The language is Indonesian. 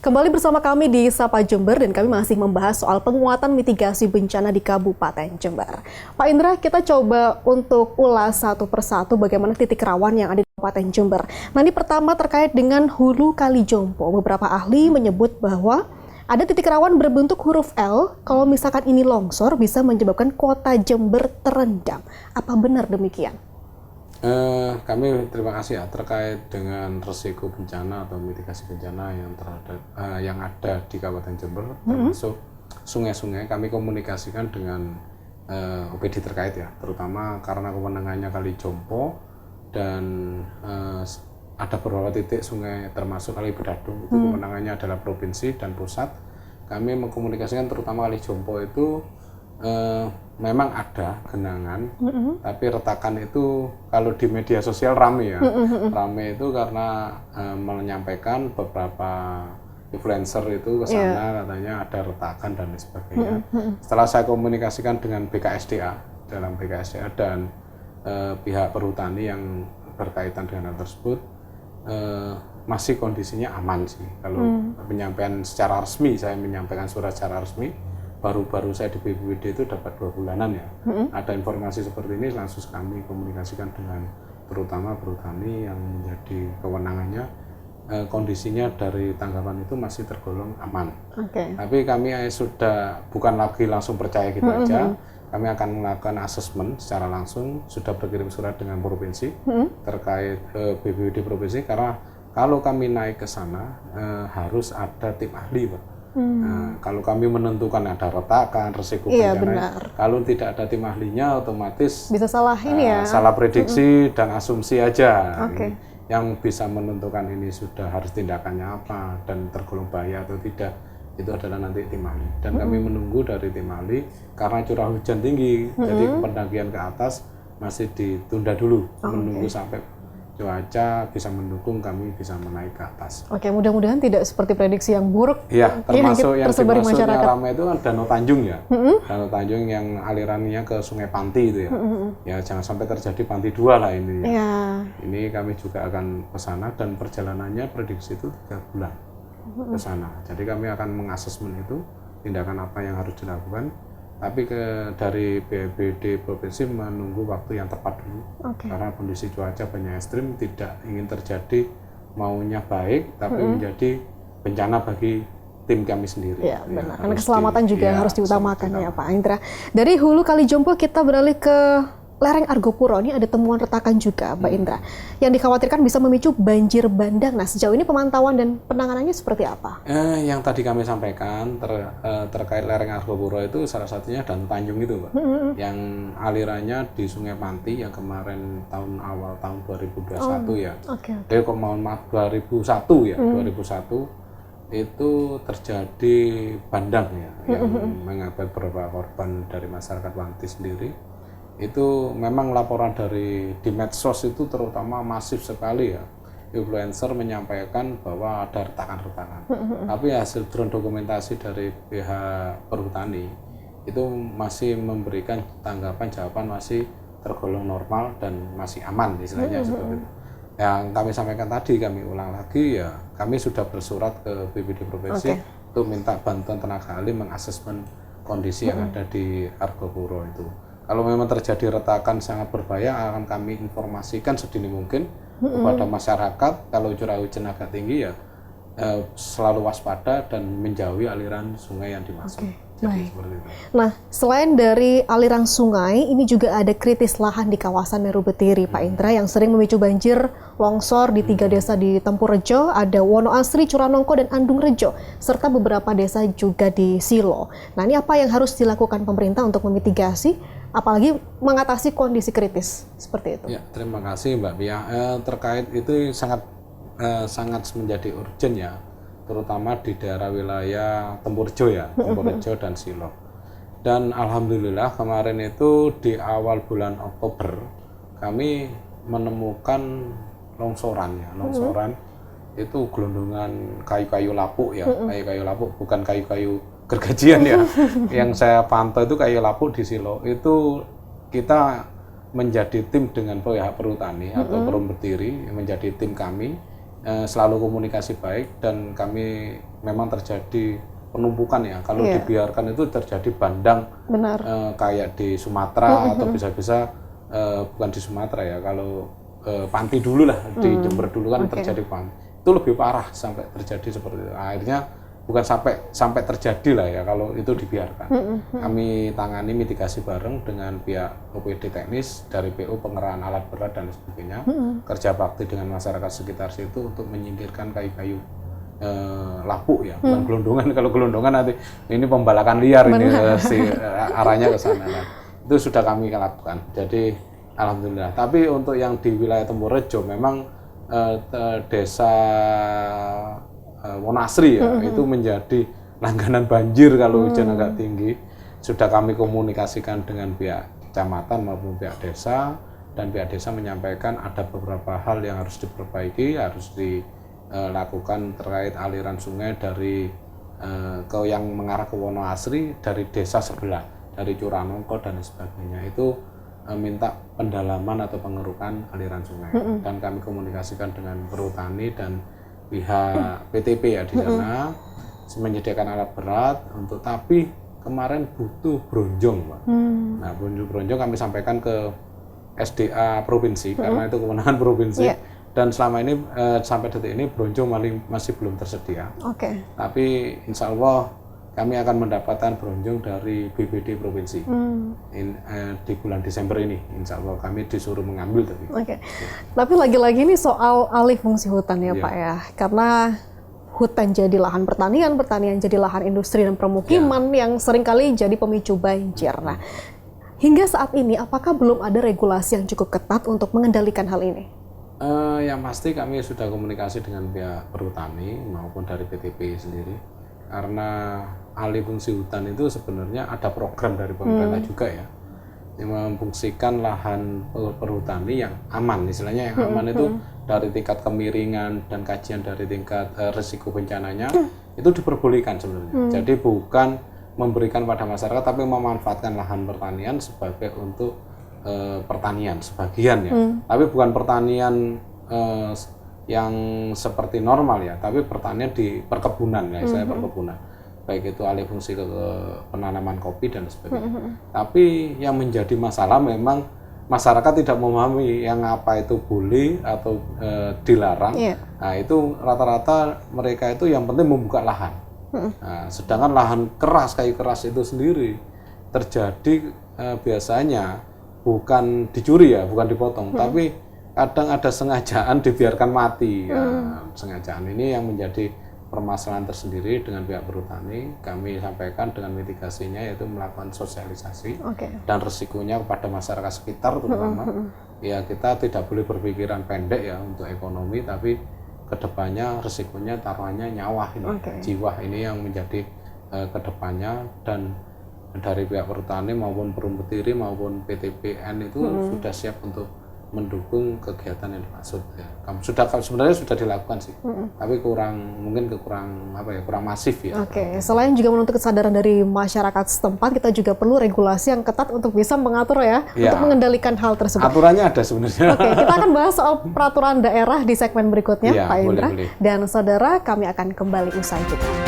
Kembali bersama kami di Sapa Jember dan kami masih membahas soal penguatan mitigasi bencana di Kabupaten Jember. Pak Indra, kita coba untuk ulas satu persatu bagaimana titik rawan yang ada di Kabupaten Jember. Nah, ini pertama terkait dengan Hulu Kali Jompo. Beberapa ahli menyebut bahwa ada titik rawan berbentuk huruf L, kalau misalkan ini longsor bisa menyebabkan kota Jember terendam. Apa benar demikian? Kami terima kasih ya terkait dengan resiko bencana atau mitigasi bencana yang ada di Kabupaten Jember, termasuk sungai-sungai. Kami komunikasikan dengan OPD terkait ya, terutama karena kewenangannya Kali Jompo dan ada beberapa titik sungai termasuk Kali Bedadung itu kewenangannya adalah provinsi dan pusat. Kami mengkomunikasikan terutama Kali Jompo itu memang ada genangan, tapi retakan itu kalau di media sosial rame ya, rame itu karena menyampaikan beberapa influencer itu ke sana katanya ada retakan dan lain sebagainya. Setelah saya komunikasikan dengan BKSDA, dalam BKSDA dan pihak perhutani yang berkaitan dengan hal tersebut, masih kondisinya aman sih. Kalau penyampaian secara resmi, saya menyampaikan surat secara resmi, baru-baru saya di BPBD itu dapat 2 bulanan ya. Ada informasi seperti ini langsung kami komunikasikan dengan terutama perhutani yang menjadi kewenangannya. Kondisinya dari tanggapan itu masih tergolong aman. Tapi kami sudah bukan lagi langsung percaya gitu aja. Kami akan melakukan asesmen secara langsung, sudah berkirim surat dengan provinsi terkait BPBD provinsi, karena kalau kami naik ke sana harus ada tim ahli, Pak. Nah, kalau kami menentukan ada retakan, resiko bencana, kalau tidak ada tim ahlinya otomatis bisa salah ini ya, salah prediksi dan asumsi aja. Yang bisa menentukan ini sudah harus tindakannya apa dan tergolong bahaya atau tidak, itu adalah nanti tim ahli. Dan kami menunggu dari tim ahli karena curah hujan tinggi, jadi pendakian ke atas masih ditunda dulu, menunggu sampai cuaca bisa mendukung kami bisa menaik ke atas. Mudah-mudahan tidak seperti prediksi yang buruk. Iya, termasuk yang dimaksudnya ramai itu kan Danau Tanjung ya. Danau Tanjung yang alirannya ke Sungai Panti itu ya. Ya jangan sampai terjadi Panti 2 lah ini. Ini kami juga akan ke sana dan perjalanannya prediksi itu 3 bulan ke sana. Jadi kami akan mengasesmen itu tindakan apa yang harus dilakukan. Tapi dari BPBD provinsi menunggu waktu yang tepat dulu, karena kondisi cuaca banyak ekstrim, tidak ingin terjadi maunya baik tapi menjadi bencana bagi tim kami sendiri. Ya, benar. Karena keselamatan juga harus diutamakan ya Pak Indra. Dari Hulu Kali Jompo kita beralih ke lereng Argopuro. Ini ada temuan retakan juga Pak Indra, yang dikhawatirkan bisa memicu banjir bandang. Nah, sejauh ini pemantauan dan penanganannya seperti apa? Yang tadi kami sampaikan terkait lereng Argopuro itu salah satunya Danau Tanjung itu, Pak. Yang alirannya di Sungai Panti yang kemarin awal tahun 2021 ya. Mohon maaf 2001 ya, 2001 itu terjadi bandang ya, yang mengakibatkan beberapa korban dari masyarakat Wanti sendiri. Itu memang laporan di medsos itu terutama masif sekali ya, influencer menyampaikan bahwa ada retakan-retakan. Tapi hasil drone dokumentasi dari pihak perhutani itu masih memberikan tanggapan jawaban masih tergolong normal dan masih aman istilahnya seperti itu. Yang kami sampaikan tadi kami ulang lagi ya, kami sudah bersurat ke BPBD provinsi untuk minta bantuan tenaga ahli mengasesmen kondisi yang ada di Argopuro itu. Kalau memang terjadi retakan sangat berbahaya, akan kami informasikan sedini mungkin kepada masyarakat. Kalau curah hujan agak tinggi ya selalu waspada dan menjauhi aliran sungai yang dimaksud. Jadi seperti itu. Nah, selain dari aliran sungai, ini juga ada kritis lahan di kawasan Meru Betiri, Pak Indra, yang sering memicu banjir longsor di 3 desa di Tempurrejo, ada Wonoasri, Curanongko, dan Andung Rejo, serta beberapa desa juga di Silo. Nah, ini apa yang harus dilakukan pemerintah untuk memitigasi, apalagi mengatasi kondisi kritis seperti itu? Ya, terima kasih Mbak Pia. Terkait itu sangat menjadi urgent ya, terutama di daerah wilayah Tempurrejo ya, Tempurrejo dan Silo. Dan alhamdulillah kemarin itu di awal bulan Oktober kami menemukan longsoran itu gelondongan kayu-kayu lapuk ya, kayu-kayu lapuk, bukan kayu-kayu gergajian ya. Yang saya pantau itu kayu lapuk di Silo. Itu kita menjadi tim dengan pihak perhutani atau Perum Betiri, menjadi tim kami, selalu komunikasi baik dan kami memang terjadi penumpukan ya. Kalau Iya. dibiarkan itu terjadi bandang Benar. kayak di Sumatera atau bisa-bisa bukan di Sumatera ya. Kalau panti dulu lah di Jember dulu kan terjadi panti. Itu lebih parah sampai terjadi seperti itu. Akhirnya bukan sampai terjadi lah ya kalau itu dibiarkan. Kami tangani mitigasi bareng dengan pihak OPD teknis dari PU pengerahan alat berat dan sebagainya. Kerja bakti dengan masyarakat sekitar situ untuk menyingkirkan kayu-kayu lapuk ya, bukan gelondongan. Kalau gelondongan nanti ini pembalakan liar ini arahnya ke sana. Nah, itu sudah kami lakukan. Jadi alhamdulillah. Tapi untuk yang di wilayah Temborejo memang desa Wonasri ya, itu menjadi langganan banjir kalau hujan agak tinggi. Sudah kami komunikasikan dengan pihak kecamatan maupun pihak desa, dan pihak desa menyampaikan ada beberapa hal yang harus diperbaiki, harus dilakukan terkait aliran sungai dari yang mengarah ke Wonasri dari desa sebelah, dari Curanongko dan sebagainya. Itu minta pendalaman atau pengerukan aliran sungai, dan kami komunikasikan dengan Perhutani dan pihak PTP ya di sana, menyediakan alat berat untuk, tapi kemarin butuh bronjong, Pak. Nah, bronjong kami sampaikan ke SDA provinsi karena itu kewenangan provinsi. Dan selama ini sampai detik ini bronjong masih belum tersedia. Tapi insya Allah kami akan mendapatkan bronjong dari BPD provinsi di bulan Desember ini. Insya Allah kami disuruh mengambil tadi. Tapi lagi-lagi ini soal alih fungsi hutan ya Pak ya, karena hutan jadi lahan pertanian, pertanian jadi lahan industri dan permukiman yang seringkali jadi pemicu banjir. Nah, hingga saat ini apakah belum ada regulasi yang cukup ketat untuk mengendalikan hal ini? Yang pasti kami sudah komunikasi dengan pihak Perhutani maupun dari PTP sendiri, karena alih fungsi hutan itu sebenarnya ada program dari pemerintah juga ya, yang memfungsikan lahan perhutani yang aman, istilahnya yang aman itu dari tingkat kemiringan dan kajian dari tingkat risiko bencananya itu diperbolehkan sebenarnya. Jadi bukan memberikan pada masyarakat, tapi memanfaatkan lahan pertanian sebagai untuk pertanian sebagian ya, tapi bukan pertanian yang seperti normal ya, tapi pertanian di perkebunan ya, saya perkebunan, baik itu alih fungsi ke penanaman kopi dan sebagainya. Tapi yang menjadi masalah memang masyarakat tidak memahami yang apa itu boleh atau dilarang. Nah, itu rata-rata mereka itu yang penting membuka lahan. Nah, sedangkan lahan keras, kayu keras itu sendiri terjadi biasanya bukan dicuri ya, bukan dipotong, tapi kadang ada sengajaan dibiarkan mati. Sengajaan ini yang menjadi permasalahan tersendiri dengan pihak Perhutani. Kami sampaikan dengan mitigasinya yaitu melakukan sosialisasi dan resikonya kepada masyarakat sekitar terutama. Ya, kita tidak boleh berpikiran pendek ya untuk ekonomi, tapi kedepannya resikonya taruhannya nyawa ini, jiwa ini yang menjadi kedepannya. Dan dari pihak Perhutani maupun Perumpetiri maupun PTPN itu sudah siap untuk mendukung kegiatan yang dimaksud ya. Sebenarnya sudah dilakukan sih, tapi mungkin kurang masif ya. Selain juga menuntut kesadaran dari masyarakat setempat, kita juga perlu regulasi yang ketat untuk bisa mengatur ya, untuk mengendalikan hal tersebut. Aturannya ada sebenarnya. Kita akan bahas soal peraturan daerah di segmen berikutnya, Pak Indra. Boleh. Dan saudara, kami akan kembali usai jeda.